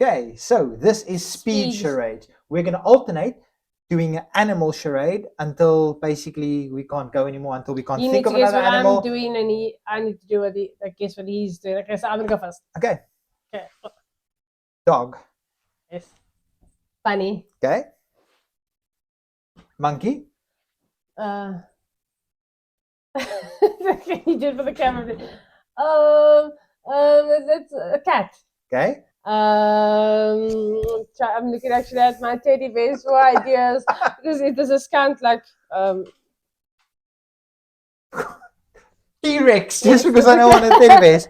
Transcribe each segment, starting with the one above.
Okay, so this is speed charade. We're going to alternate doing an animal charade until basically we can't go anymore, until we can't think of another animal. I'm doing, and I need to do what guess what he's doing. Okay, so I'm going to go first. Okay. Okay. Dog. Yes. Bunny. Okay. Monkey. Can you do it for the camera? That's a cat. Okay. I'm looking actually at my teddy bears for ideas because it does a count like T-Rex, just because I know one of the teddy bears.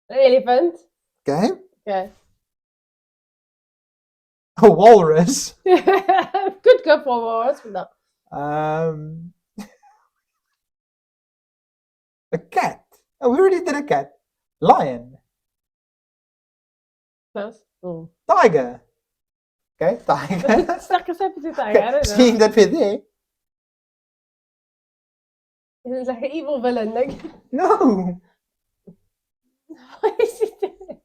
Elephant. Okay. Okay. A walrus. Good go for walrus, but no. A cat. Oh, we already did a cat. Lion. Close. Oh. Tiger. Okay, tiger. Tiger. Seeing that we're there. It's like an evil villain. Like no. What is he doing?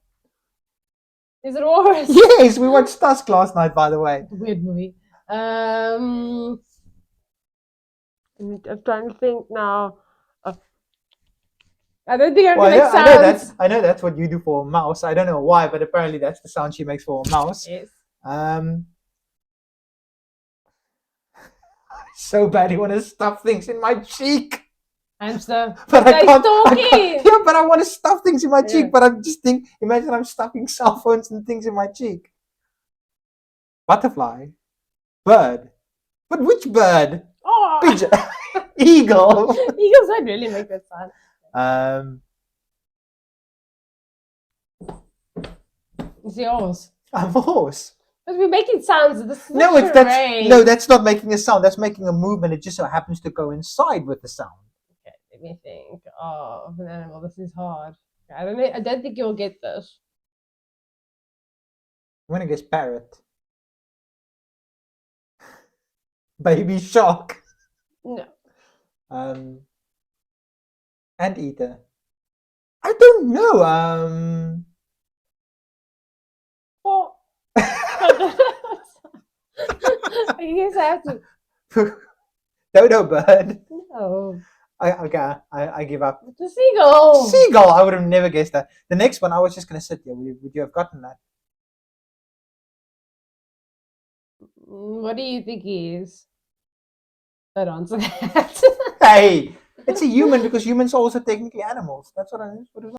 Is it walrus? Yes, we watched Tusk last night, by the way. Weird movie. I'm trying to think now. I don't think I can make sounds. I know that's what you do for a mouse. I don't know why, but apparently that's the sound she makes for a mouse. Yes. So badly want to stuff things in my cheek. Hamster. But I can't. Yeah, but I want to stuff things in my cheek. But I'm just thinking, imagine I'm stuffing cell phones and things in my cheek. Butterfly. Bird. But which bird? Oh. Pigeon. Eagle. Eagles don't really make that sound. It's yours. I'm a horse. But we're making sounds. That's not making a sound. That's making a movement. It just so happens to coincide with the sound. Okay, let me think. Of an animal. This is hard. I don't know. I don't think you'll get this. I'm gonna guess parrot. Baby shark. No. Anteater. I don't know. What? I guess I have to. Dodo bird. No. I give up. It's a seagull. Seagull. I would have never guessed that. The next one, I was just gonna sit there. Would you have gotten that? What do you think he is? Don't answer that. Hey, it's a human because humans are also technically animals. That's what I.